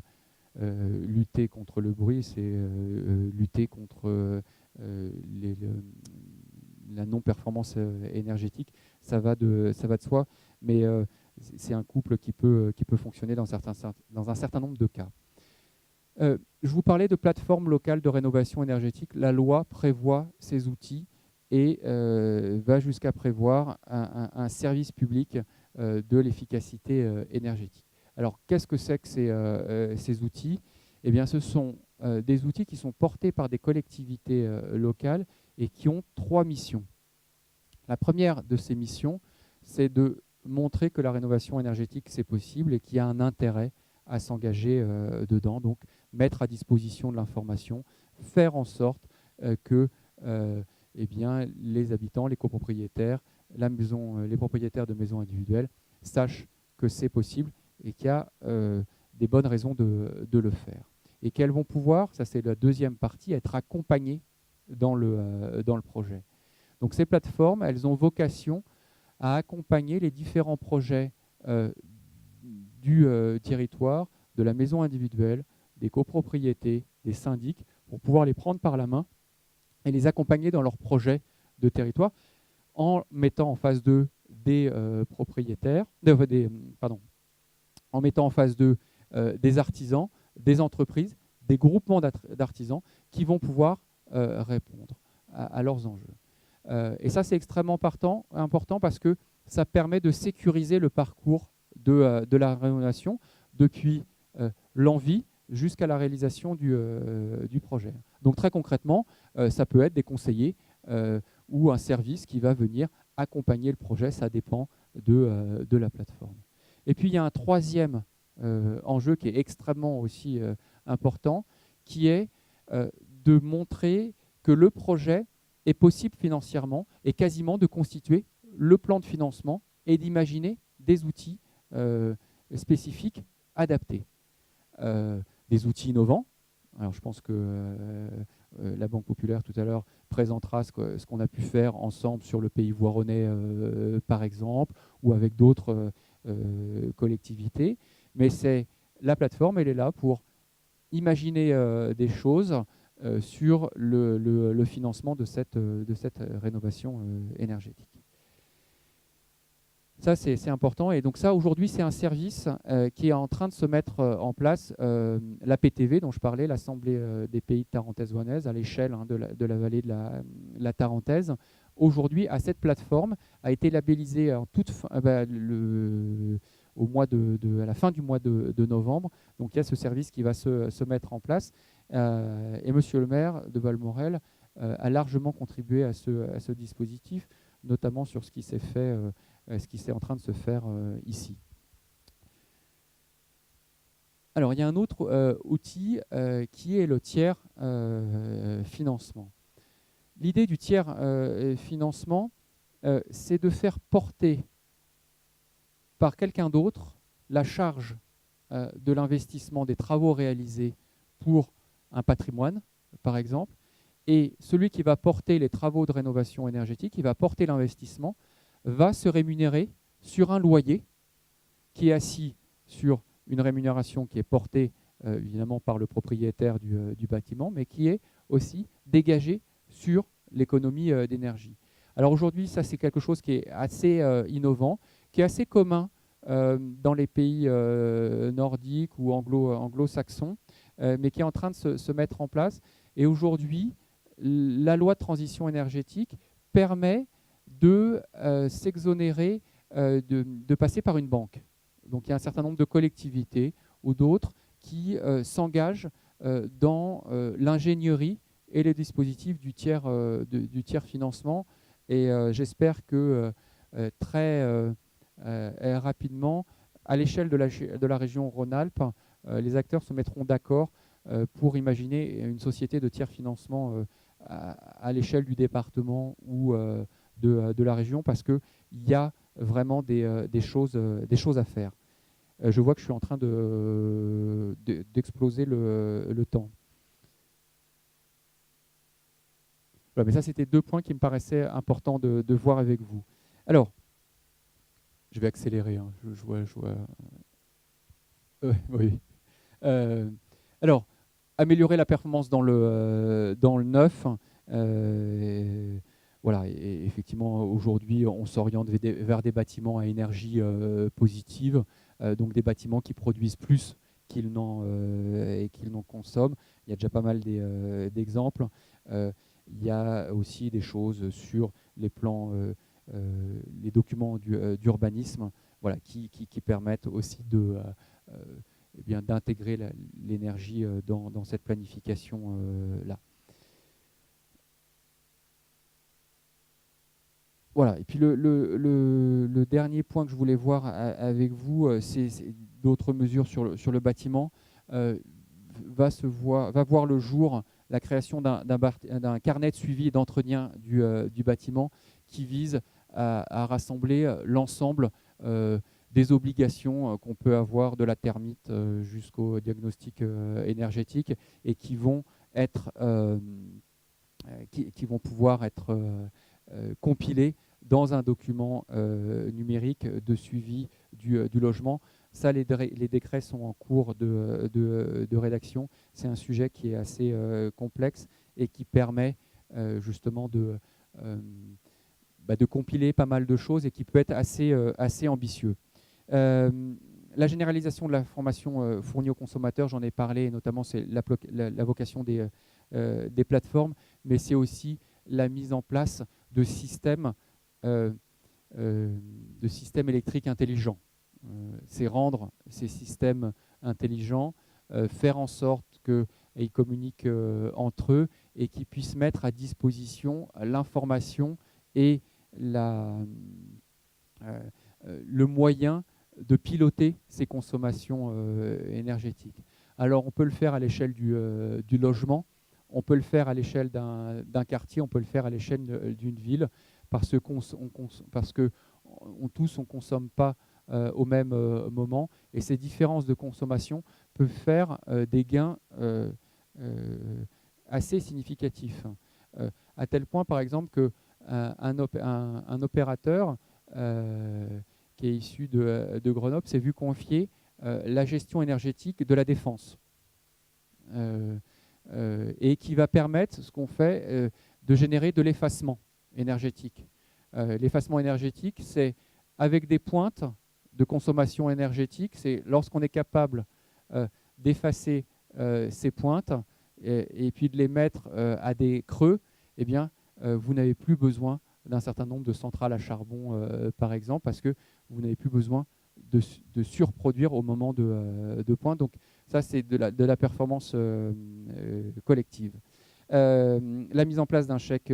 lutter contre le bruit, c'est lutter contre la non-performance énergétique. Ça va de soi, mais c'est un couple qui peut fonctionner dans un certain nombre de cas. Je vous parlais de plateformes locales de rénovation énergétique. La loi prévoit ces outils et va jusqu'à prévoir un service public de l'efficacité énergétique. Alors, qu'est-ce que c'est que ces outils ? Eh bien, ce sont des outils qui sont portés par des collectivités locales et qui ont 3 missions. La première de ces missions, c'est de montrer que la rénovation énergétique, c'est possible et qu'il y a un intérêt à s'engager dedans. Donc, mettre à disposition de l'information, faire en sorte que eh bien, les habitants, les copropriétaires, les propriétaires de maisons individuelles sachent que c'est possible et qu'il y a des bonnes raisons de le faire. Et qu'elles vont pouvoir, ça c'est la deuxième partie, être accompagnées dans le projet. Donc ces plateformes, elles ont vocation à accompagner les différents projets du territoire, de la maison individuelle, des copropriétés, des syndics, pour pouvoir les prendre par la main et les accompagner dans leurs projets de territoire en mettant en face d'eux des propriétaires, en mettant en face d'eux des artisans, des entreprises, des groupements d'artisans qui vont pouvoir répondre à leurs enjeux. Et ça, c'est extrêmement important parce que ça permet de sécuriser le parcours de la rénovation depuis l'envie jusqu'à la réalisation du projet. Donc très concrètement, ça peut être des conseillers ou un service qui va venir accompagner le projet, ça dépend de la plateforme. Et puis il y a un troisième enjeu qui est extrêmement aussi important, qui est de montrer que le projet est possible financièrement et quasiment de constituer le plan de financement et d'imaginer des outils spécifiques adaptés. Des outils innovants. Alors je pense que la Banque Populaire tout à l'heure présentera ce qu'on a pu faire ensemble sur le pays voironnais par exemple, ou avec d'autres collectivités. Mais la plateforme, elle est là pour imaginer des choses sur le financement de cette rénovation énergétique. Ça, c'est important. Et donc ça, aujourd'hui, c'est un service qui est en train de se mettre en place. La PTV, dont je parlais, l'Assemblée des pays de Tarentaise-Ouanaise, à l'échelle de la vallée de la Tarentaise, aujourd'hui, à cette plateforme, a été labellisée en toute fin, à la fin du mois de novembre. Donc il y a ce service qui va se mettre en place. Et Monsieur le maire de Valmorel a largement contribué à ce dispositif, notamment sur ce qui s'est fait, ce qui est en train de se faire ici. Alors, il y a un autre outil qui est le tiers financement. L'idée du tiers financement, c'est de faire porter par quelqu'un d'autre la charge de l'investissement des travaux réalisés pour un patrimoine, par exemple, et celui qui va porter les travaux de rénovation énergétique, qui va porter l'investissement, va se rémunérer sur un loyer qui est assis sur une rémunération qui est portée évidemment par le propriétaire du bâtiment, mais qui est aussi dégagée sur l'économie d'énergie. Alors aujourd'hui, ça c'est quelque chose qui est assez innovant, qui est assez commun dans les pays nordiques ou anglo-saxons, mais qui est en train de se mettre en place. Et aujourd'hui, la loi de transition énergétique permet de s'exonérer, de passer par une banque. Donc il y a un certain nombre de collectivités ou d'autres qui s'engagent dans l'ingénierie et les dispositifs du tiers financement. Et j'espère que très rapidement, à l'échelle de la région Rhône-Alpes, les acteurs se mettront d'accord pour imaginer une société de tiers financement à l'échelle du département ou de la région, parce qu'il y a vraiment des choses à faire. Je vois que je suis en train d'exploser le temps. Voilà, mais ça, c'était deux points qui me paraissaient importants de voir avec vous. Alors, je vais accélérer. Hein. Je vois. Oui. Alors, améliorer la performance dans le neuf. Voilà, et effectivement, aujourd'hui, on s'oriente vers des bâtiments à énergie positive, donc des bâtiments qui produisent plus qu'ils n'en consomment. Il y a déjà pas mal d'exemples. Il y a aussi des choses sur les plans, les documents d'urbanisme, voilà, qui permettent aussi d'intégrer l'énergie dans cette planification-là. Voilà, et puis le dernier point que je voulais voir avec vous, c'est d'autres mesures sur le bâtiment, va voir le jour la création d'un carnet de suivi et d'entretien du bâtiment qui vise à rassembler l'ensemble des obligations qu'on peut avoir de la termite jusqu'au diagnostic énergétique et qui vont pouvoir être compilées dans un document numérique de suivi du logement. Ça, les décrets sont en cours de rédaction. C'est un sujet qui est assez complexe et qui permet justement de compiler pas mal de choses et qui peut être assez ambitieux. La généralisation de l'information fournie aux consommateurs, j'en ai parlé, et notamment c'est la vocation des plateformes, mais c'est aussi la mise en place de systèmes électriques intelligents. C'est rendre ces systèmes intelligents, faire en sorte qu'ils communiquent entre eux et qu'ils puissent mettre à disposition l'information et le moyen de piloter ces consommations énergétiques. Alors on peut le faire à l'échelle du logement, on peut le faire à l'échelle d'un quartier, on peut le faire à l'échelle d'une ville, parce que tous on ne consomme pas au même moment, et ces différences de consommation peuvent faire des gains assez significatifs. À tel point, par exemple, qu'un opérateur qui est issu de Grenoble s'est vu confier la gestion énergétique de la Défense et qui va permettre, ce qu'on fait, de générer de l'effacement énergétique. L'effacement énergétique, c'est avec des pointes de consommation énergétique, c'est lorsqu'on est capable d'effacer ces pointes et puis de les mettre à des creux, eh bien, vous n'avez plus besoin d'un certain nombre de centrales à charbon, par exemple, parce que vous n'avez plus besoin de surproduire au moment de pointe. Donc ça, c'est de la performance collective. La mise en place d'un chèque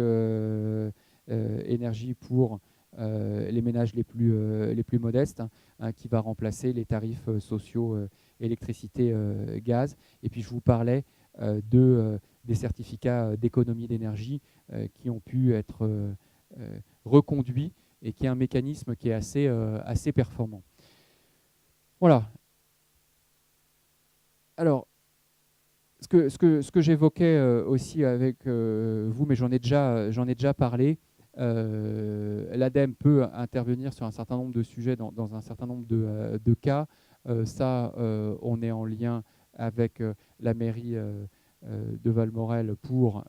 énergie pour les ménages les plus modestes, qui va remplacer les tarifs sociaux électricité, gaz. Et puis je vous parlais des certificats d'économie d'énergie qui ont pu être reconduits et qui est un mécanisme qui est assez performant. Voilà. Alors, ce que j'évoquais aussi avec vous, mais j'en ai déjà parlé, l'ADEME peut intervenir sur un certain nombre de sujets dans un certain nombre de cas. On est en lien avec la mairie de Valmorel pour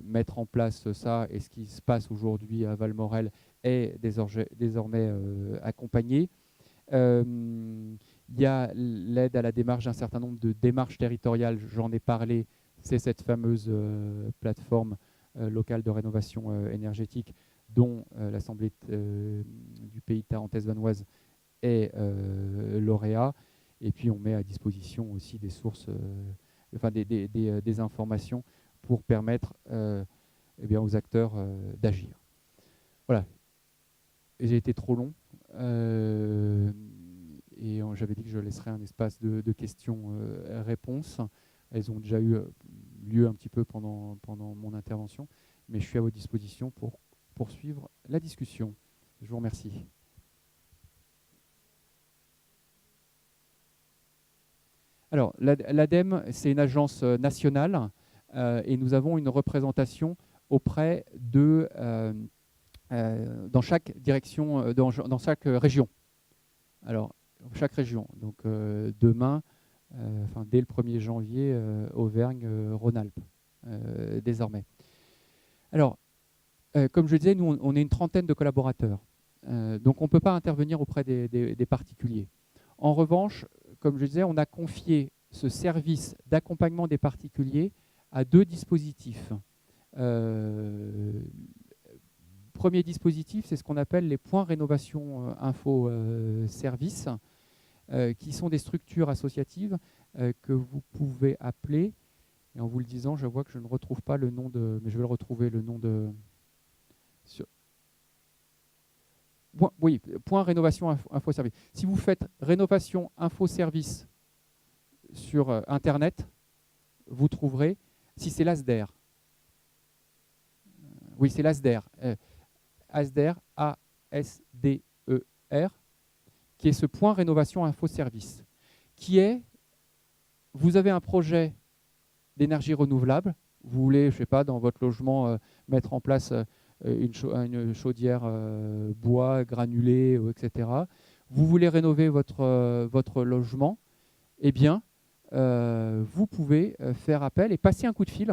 mettre en place ça, et ce qui se passe aujourd'hui à Valmorel est désormais accompagné. Il y a l'aide à la démarche d'un certain nombre de démarches territoriales, j'en ai parlé, c'est cette fameuse plateforme locale de rénovation énergétique dont l'Assemblée du pays de Tarentaise-Vanoise est lauréat. Et puis on met à disposition aussi des sources, des informations pour permettre aux acteurs d'agir. Voilà. J'ai été trop long. Et j'avais dit que je laisserais un espace de questions-réponses. Elles ont déjà eu lieu un petit peu pendant mon intervention, mais je suis à votre disposition pour poursuivre la discussion. Je vous remercie. Alors, l'ADEME, c'est une agence nationale et nous avons une représentation auprès dans chaque direction, dans chaque région. Alors, chaque région. Donc, demain, dès le 1er janvier, Auvergne-Rhône-Alpes, désormais. Alors, comme je le disais, nous, on est une trentaine de collaborateurs. Donc, on ne peut pas intervenir auprès des particuliers. En revanche, comme je disais, on a confié ce service d'accompagnement des particuliers à 2 dispositifs. Premier dispositif, c'est ce qu'on appelle les points rénovation info service, qui sont des structures associatives que vous pouvez appeler. Et en vous le disant, je vois que je ne retrouve pas le nom de... Mais je vais le retrouver, le nom de... Oui, point rénovation info service. Si vous faites rénovation info service sur Internet, vous trouverez. Si c'est l'ASDER. Oui, c'est l'ASDER. ASDER, A-S-D-E-R, qui est ce point rénovation info-service, qui est, vous avez un projet d'énergie renouvelable, vous voulez, je ne sais pas, dans votre logement, mettre en place une chaudière bois, granulée, etc. Vous voulez rénover votre logement, eh bien, vous pouvez faire appel et passer un coup de fil.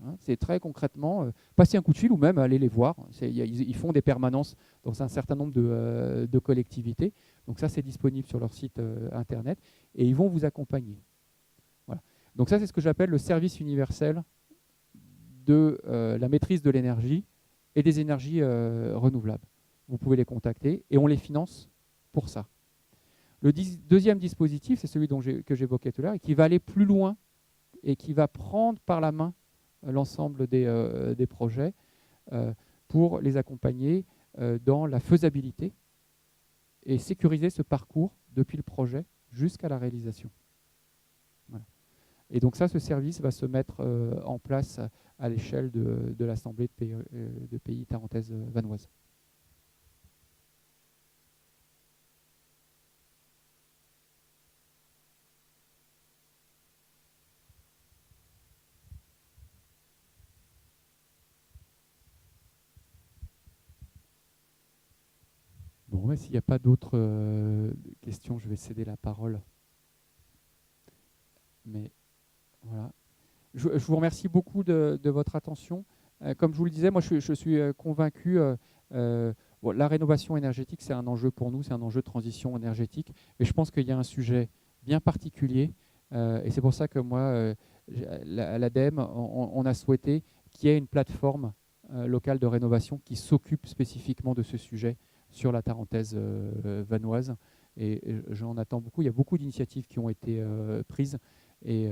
Hein, c'est très concrètement, passer un coup de fil ou même aller les voir. Ils font des permanences dans un certain nombre de collectivités. Donc ça, c'est disponible sur leur site internet et ils vont vous accompagner. Voilà. Donc ça, c'est ce que j'appelle le service universel de la maîtrise de l'énergie et des énergies renouvelables. Vous pouvez les contacter et on les finance pour ça. Le deuxième dispositif, c'est celui que j'évoquais tout à l'heure et qui va aller plus loin et qui va prendre par la main l'ensemble des projets pour les accompagner dans la faisabilité et sécuriser ce parcours depuis le projet jusqu'à la réalisation. Voilà. Et donc ça, ce service va se mettre en place à l'échelle de l'Assemblée de pays tarentaise vanoise. Bon, s'il n'y a pas d'autres questions, je vais céder la parole. Mais voilà. Je vous remercie beaucoup de votre attention. Comme je vous le disais, moi je suis convaincu, la rénovation énergétique c'est un enjeu pour nous, c'est un enjeu de transition énergétique, mais je pense qu'il y a un sujet bien particulier, et c'est pour ça que moi, à l'ADEME, on a souhaité qu'il y ait une plateforme locale de rénovation qui s'occupe spécifiquement de ce sujet sur la tarentaise vanoise, et j'en attends beaucoup. Il y a beaucoup d'initiatives qui ont été prises, et